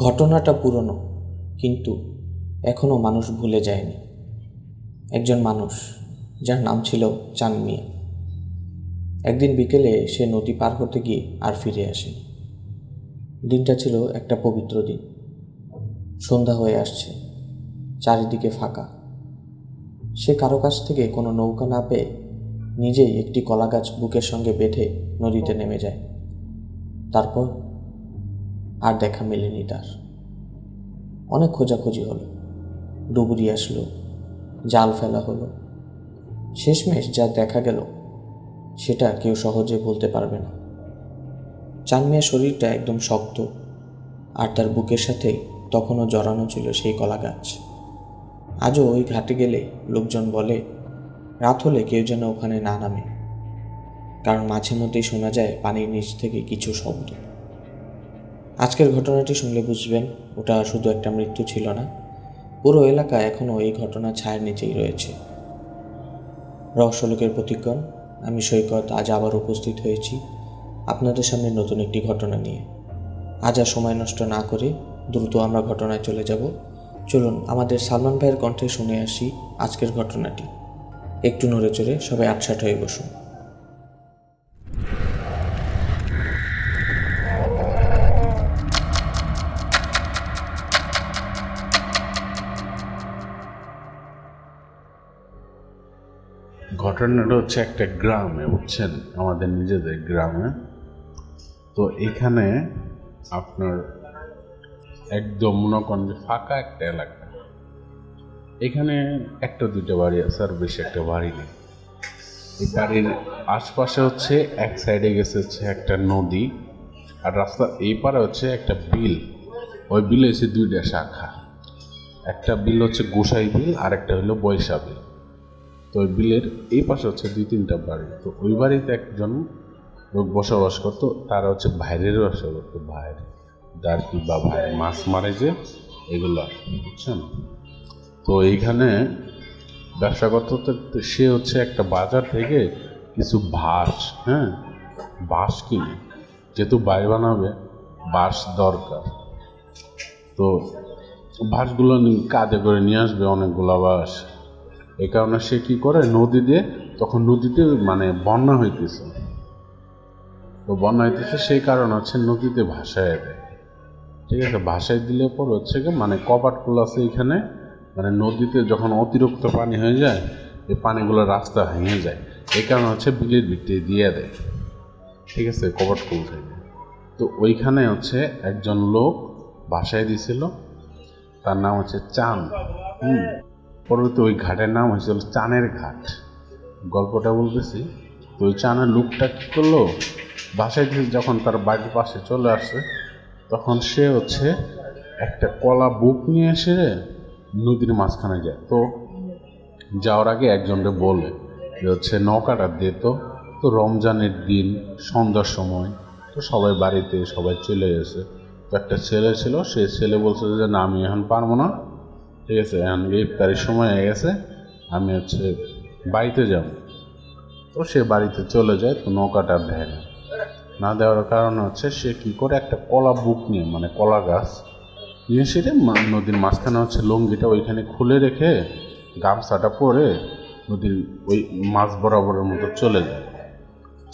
ঘটনাটা পুরনো, কিন্তু এখনও মানুষ ভুলে যায়নি। একজন মানুষ যার নাম ছিল চাঁদ মিয়া। একদিন বিকেলে সে নদী পার হতে গিয়ে আর ফিরে আসেনি। দিনটা ছিল একটা পবিত্র দিন। সন্ধ্যা হয়ে আসছে, চারিদিকে ফাঁকা। সে কারো কাছ থেকে কোনো নৌকা না পেয়ে নিজেই একটি কলাগাছ বুকের সঙ্গে বেঁধে নদীতে নেমে যায়। তারপর আর দেখা মেলেনি তার। অনেক খোঁজাখুঁজি হলো, ডুবুরি আসলো, জাল ফেলা হলো। শেষমেশ যা দেখা গেল সেটা কেউ সহজে বলতে পারবে না। চাঁদ মিয়ার শরীরটা একদম শক্ত, আর তার বুকের সাথে তখনও জড়ানো ছিল সেই কলা গাছ। আজও ওই ঘাটে গেলে লোকজন বলে রাত হলে কেউ যেন ওখানে না নামে, কারণ মাঝে মধ্যেই শোনা যায় পানির নিচ থেকে কিছু শব্দ। আজকের ঘটনাটি শুনলে বুঝবেন ওটা শুধু একটা মৃত্যু ছিল না, পুরো এলাকা এখনও এই ঘটনার ছায়ার নিচেই রয়েছে। রহস্যলোকের প্রতিক্ষণ, আমি সৈকত আজ আবার উপস্থিত হয়েছি আপনাদের সামনে নতুন একটি ঘটনা নিয়ে। আজ আর সময় নষ্ট না করে দ্রুত আমরা ঘটনায় চলে যাব। চলুন আমাদের সালমান ভাইয়ের কণ্ঠে শুনে আসি আজকের ঘটনাটি। একটু নড়ে চড়ে সবাই আটসাট হয়ে বসুন। ঘটনাটা হচ্ছে একটা গ্রামে, বুঝছেন, আমাদের নিজেদের গ্রামে। তো এখানে আপনার একদম মনে করেন যে ফাঁকা একটা এলাকা। এখানে একটা দুইটা বাড়ি আছে, আর বেশি একটা বাড়ি নেই। এই বাড়ির আশপাশে হচ্ছে এক সাইডে গেছে হচ্ছে একটা নদী, আর রাস্তার এই পারে হচ্ছে একটা বিল। ওই বিলে হচ্ছে দুইটা শাখা, একটা বিল হচ্ছে গোসাই বিল আর একটা হলো বৈশা বিল। তো ওই বিলের এই পাশে হচ্ছে দুই তিনটা বাড়ি। তো ওই বাড়িতে একজন লোক বসবাস করতো, তারা হচ্ছে ভাইরের ব্যবসা করতো, ভাইর ডার্কি বা ভাই মাছ মারে যে এগুলো আর কি, বুঝছেন। তো এইখানে ব্যবসা করতে তো সে হচ্ছে একটা বাজার থেকে কিছু বাঁশ কিনে, যেহেতু বাড়ি বানাবে বাঁশ দরকার। তো বাঁশগুলো কাঁধে করে নিয়ে আসবে, অনেকগুলো বাঁশ। এই কারণে সে কী করে, তখন নদীতে মানে বন্যা হইতেছে। তো বন্যা হইতেছে সেই কারণে হচ্ছে নদীতে ভাসায় দেয়। ঠিক আছে, ভাসায় দিলে পর হচ্ছে কি মানে কপাটগুলো আছে এখানে, মানে নদীতে যখন অতিরিক্ত পানি হয়ে যায় এই পানিগুলো রাস্তা ভেঙে যায়। এই কারণে হচ্ছে বিলের ভিতরে দিয়ে দেয়। ঠিক আছে, কপাটগুলো থেকে। তো ওইখানে হচ্ছে একজন লোক ভাসায় দিছিল, তার নাম হচ্ছে চাঁদ। পরবর্তী ওই ঘাটের নাম হয়েছিল চানের ঘাট। গল্পটা বলতেছি। তো ওই চানের লোকটা কী করলো, বাসায় যখন তার বাড়ির পাশে চলে আসছে, তখন সে হচ্ছে একটা কলা বুক নিয়ে এসে নদীর মাঝখানে যায়। তো যাওয়ার আগে একজনকে বলে যে হচ্ছে নৌকাটা দিয়ে। তো রমজানের দিন সন্ধ্যার সময়, তো সবাই বাড়িতে সবাই চলে গেছে। তো একটা ছেলে ছিল, সেই ছেলে বলছে যে না, আমি এখন পারবো না। ঠিক আছে, এখন ইফতারির সময় হয়ে গেছে, আমি হচ্ছে বাড়িতে যাব। তো সে বাড়িতে চলে যায়। তো নৌকাটা দেয় না দেওয়ার কারণে হচ্ছে সে কী করে, একটা কলা বুক নিয়ে মানে কলা গাছ নিয়ে সেটা নদীর মাঝখানে হচ্ছে লুঙ্গিটা ওইখানে খুলে রেখে গামছাটা পরে নদীর ওই মাছ বরাবরের মতো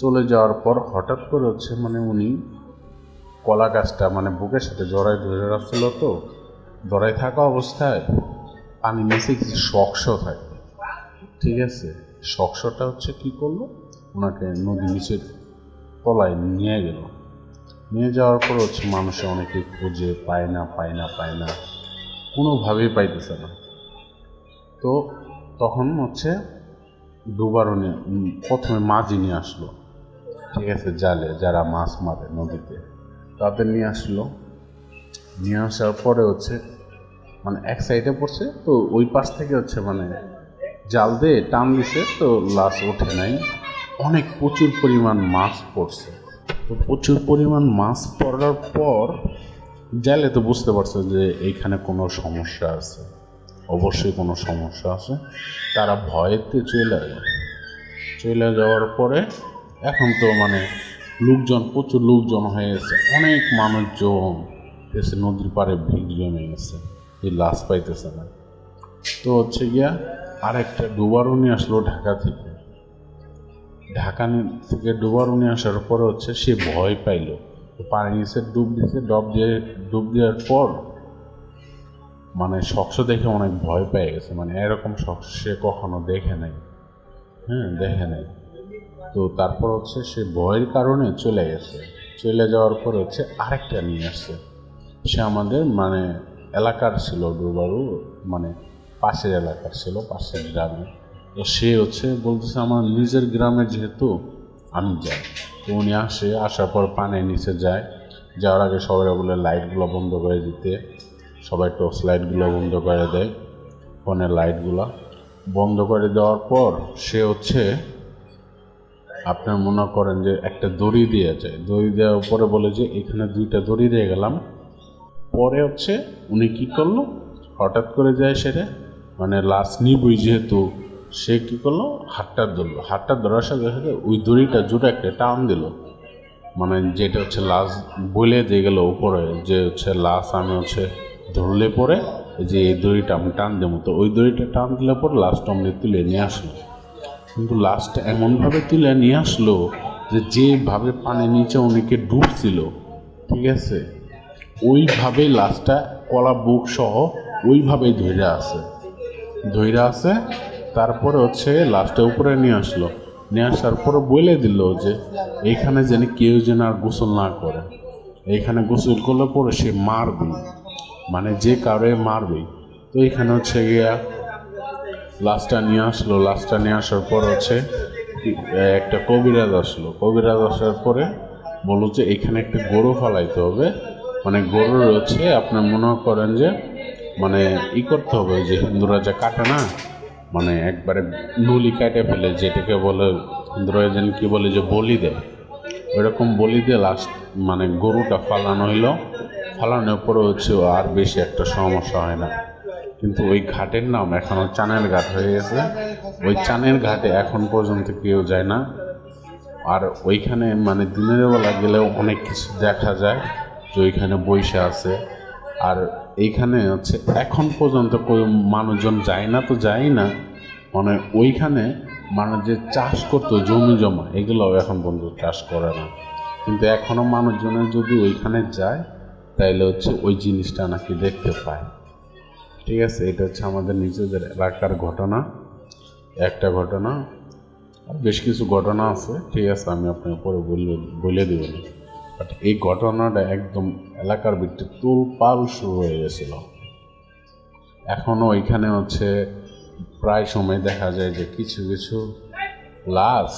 চলে যাওয়ার পর হঠাৎ করে হচ্ছে মানে উনি কলা গাছটা মানে বুকের সাথে জড়ায় ধরে রাখছিল। তো জড়াই থাকা অবস্থায় পানি নিচে কিছু শক্স থাকে। ঠিক আছে, শক্সটা হচ্ছে কি করলো, ওনাকে নদীর নিচের তলায় নিয়ে যাওয়ার পর হচ্ছে মানুষে অনেকে খুঁজে পায় না, কোনোভাবেই পাইতেছে না। তো তখন হচ্ছে দুবারও প্রথমে মাঝি নিয়ে আসলো। ঠিক আছে, জালে যারা মাছ মারে নদীতে তাদের নিয়ে আসার পরে হচ্ছে মানে এক সাইডে পড়ছে। তো ওই পাশ থেকে হচ্ছে মানে জাল দিয়ে টান দিছে, তো লাশ ওঠে নাই। প্রচুর পরিমাণ মাছ পড়ছে। তো প্রচুর পরিমাণ মাছ পড়ার পর জালে তো বুঝতে পারছে যে এইখানে কোনো সমস্যা আছে, অবশ্যই কোনো সমস্যা আছে। তারা ভয়েতে চলে যাওয়ার পরে এখন তো মানে প্রচুর লোকজন হয়ে গেছে, অনেক মানুষজন। এসে নদীর পাড়ে ভিড় জমে গেছে, এই লাশ পাইতেছে না। তো হচ্ছে গিয়া আরেকটা ডুবারও নিয়ে আসলো ঢাকা থেকে। ঢাকা থেকে ডুবারও নিয়ে আসার পরে হচ্ছে সে ভয় পাইল, পানি নিচে ডুব দিচ্ছে, ডুব দেওয়ার পর মানে শক্স দেখে অনেক ভয় পেয়ে গেছে, মানে এরকম শক্স সে কখনো দেখে নাই, দেখে নাই। তো তারপর হচ্ছে সে ভয়ের কারণে চলে গেছে। চলে যাওয়ার পর হচ্ছে আরেকটা নিয়ে আসছে। সে আমাদের মানে এলাকার ছিল, ডুবারু মানে পাশের এলাকার ছিল, পাশের গ্রামে। তো সে হচ্ছে বলতেছে আমার নিজের গ্রামে যেহেতু আমি যাই। তো উনি আসার পর পানির নিচে যায়। যাওয়ার আগে সবাই বলে লাইটগুলো বন্ধ করে দিতে, সবাই টর্চ লাইটগুলো বন্ধ করে দেয়। ফোনের লাইটগুলো বন্ধ করে দেওয়ার পর সে হচ্ছে আপনার মনে করেন যে একটা দড়ি দিয়ে যায়, দড়ি দেওয়ার পরে বলে যে এখানে 2টা দড়ি দিয়ে গেলাম। পরে হচ্ছে উনি কি করলো, হঠাৎ করে যায় সেটা মানে লাশ নিবই যেহেতু, সে কি করলো হাতটা ধরলো, হাতটা ধরার সাথে সাথে ওই দড়িটা জোরে একটা টান দিল, মানে যেটা হচ্ছে লাশ বলে দিয়ে গেল উপরে যে হচ্ছে লাশ আমি হচ্ছে ধরলে পরে যে এই দড়িটা আমি টান দেবো। তো ওই দড়িটা টান দিলে পরে লাশটা আমি তুলে নিয়ে আসলো। কিন্তু লাশটা এমনভাবে তুলে নিয়ে আসলো যে যেভাবে পানির নিচে অনেকে ডুবছিল, ঠিক আছে, ওইভাবেই লাশটা কলা বুক সহ ওইভাবেই ধইরা আছে। তারপরে হচ্ছে লাশটা উপরে নিয়ে আসলো, নিয়ে আসার পরে বলে দিল যে এইখানে যেন কেউ যেন আর গোসল না করে, এইখানে গোসল করলে পরে সে মারবে, মানে যে কাউরে মারবে। তো এইখানে হচ্ছে গিয়া লাশটা নিয়ে আসলো। লাশটা নিয়ে আসার পর হচ্ছে একটা কবিরাজ আসলো। কবিরাজ আসার পরে বললো যে এখানে একটা গরু ফালাইতে হবে, মানে গরুর হচ্ছে আপনার মনে করেন যে মানে করতে হবে যে হিন্দুরা যা কাটে না, মানে একবারে নলি কাটে ফেলে, যেটাকে বলে হিন্দুরা যেন কি বলে যে বলি দেয়, ওইরকম বলি দিয়ে লাস্ট মানে গরুটা ফালানো হইলো। ফালানোর পরে হচ্ছে আর বেশি একটা সমস্যা হয় না। কিন্তু ওই ঘাটের নাম এখনও চানের ঘাট হয়ে গেছে। ওই চানের ঘাটে এখন পর্যন্ত কেউ যায় না। আর ওইখানে মানে দিনের বেলা গেলেও অনেক কিছু দেখা যায় যে ওইখানে বৈশা আছে। আর এইখানে হচ্ছে এখন পর্যন্ত কেউ মানুষজন যায় না, তো যায় না, মানে ওইখানে মানুষ যে চাষ করতো জমি জমা এগুলোও এখন পর্যন্ত চাষ করে না। কিন্তু এখনও মানুষজনের যদি ওইখানে যায় তাইলে হচ্ছে ওই জিনিসটা নাকি দেখতে পায়। ঠিক আছে, এটা হচ্ছে আমাদের নিজেদের এলাকার ঘটনা, একটা ঘটনা। আর বেশ কিছু ঘটনা আছে, ঠিক আছে, আমি আপনাকে পরে বলে দেব না। বাট এই ঘটনাটা একদম এলাকার ভিতরে তোলপাল শুরু হয়ে গেছিল। এখনও ওইখানে হচ্ছে প্রায় সময় দেখা যায় যে কিছু কিছু লাশ,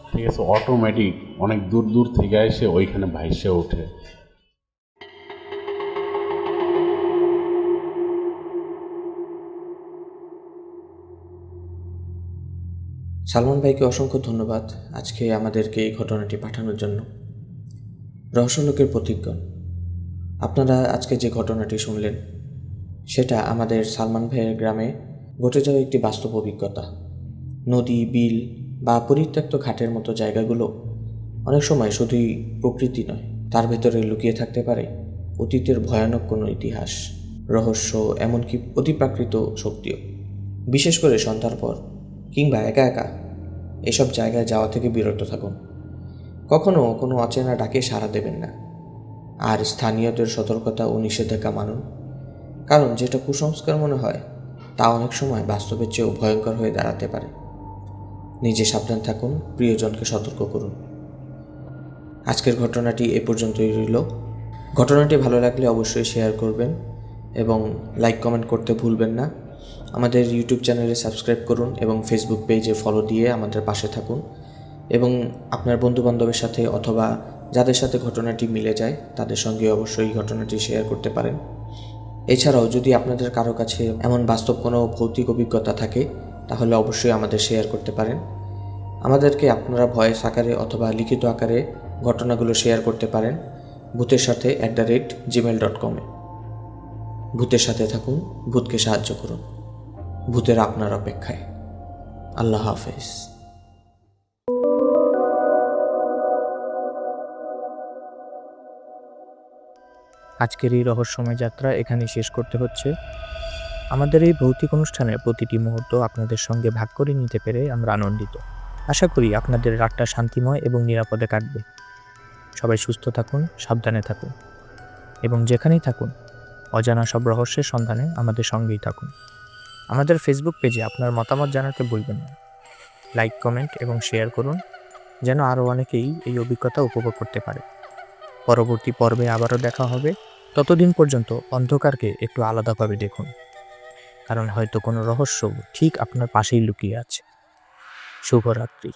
ঠিক আছে, অটোমেটিক অনেক দূর দূর থেকে এসে ওইখানে ভাইসে ওঠে। সালমান ভাইকে অসংখ্য ধন্যবাদ আজকে আমাদেরকে এই ঘটনাটি পাঠানোর জন্য। রহস্যলোকের প্রতিজ্ঞান, আপনারা আজকে যে ঘটনাটি শুনলেন সেটা আমাদের সালমান ভাইয়ের গ্রামে ঘটে যাওয়া একটি বাস্তব অভিজ্ঞতা। নদী, বিল বা পরিত্যক্ত ঘাটের মতো জায়গাগুলো অনেক সময় শুধুই প্রকৃতি নয়, তার ভেতরে লুকিয়ে থাকতে পারে অতীতের ভয়ানক কোনো ইতিহাস, রহস্য, এমনকি অতিপ্রাকৃত শক্তিও। বিশেষ করে সন্ধ্যার পর কিংবা একা একা এসব জায়গায় যাওয়া থেকে বিরত থাকুন। কখনও কোনো অচেনা ডাকে সাড়া দেবেন না, আর স্থানীয়দের সতর্কতা ও নিষেধাজ্ঞা মানুন। কারণ যেটা কুসংস্কার মনে হয় তা অনেক সময় বাস্তবের চেয়েও ভয়ঙ্কর হয়ে দাঁড়াতে পারে। নিজে সাবধান থাকুন, প্রিয়জনকে সতর্ক করুন। আজকের ঘটনাটি এ পর্যন্তই রইল। ঘটনাটি ভালো লাগলে অবশ্যই শেয়ার করবেন এবং লাইক কমেন্ট করতে ভুলবেন না। আমাদের ইউটিউব চ্যানেলে সাবস্ক্রাইব করুন এবং ফেসবুক পেজে ফলো দিয়ে আমাদের পাশে থাকুন। এবং আপনার বন্ধুবান্ধবের সাথে অথবা যাদের সাথে ঘটনাটি মিলে যায় তাদের সঙ্গে অবশ্যই ঘটনাটি শেয়ার করতে পারেন। এছাড়াও যদি আপনাদের কারো কাছে এমন বাস্তব কোনো ভৌতিক অভিজ্ঞতা থাকে তাহলে অবশ্যই আমাদের শেয়ার করতে পারেন। আমাদেরকে আপনারা ভয়েস আকারে অথবা লিখিত আকারে ঘটনাগুলো শেয়ার করতে পারেন bhutetsathye@gmail.com-এ। ভূতের সাথে থাকুন, ভূতকে সাহায্য করুন। ভূতের আপনার অপেক্ষায়। আল্লাহ হাফেজ। আজকের এই রহস্যময় যাত্রা এখানেই শেষ করতে হচ্ছে। আমাদের এই ভৌতিক অনুষ্ঠানের প্রতিটি মুহূর্ত আপনাদের সঙ্গে ভাগ করে নিতে পেরে আমরা আনন্দিত। আশা করি আপনাদের রাতটা শান্তিময় এবং নিরাপদে কাটবে। সবাই সুস্থ থাকুন, সাবধানে থাকুন এবং যেখানেই থাকুন অজানা সব রহস্যের সন্ধানে আমাদের সঙ্গেই থাকুন। আমাদের ফেসবুক পেজে আপনার মতামত জানাতে ভুলবেন না। লাইক, কমেন্ট এবং শেয়ার করুন যেন আরও অনেকেই এই অভিজ্ঞতা উপভোগ করতে পারে। পরবর্তী পর্বে আবারও দেখা হবে। ততদিন পর্যন্ত অন্ধকারকে একটু আলাদাভাবে দেখুন, কারণ হয়তো কোনো রহস্য ঠিক আপনার পাশেই লুকিয়ে আছে। শুভরাত্রি।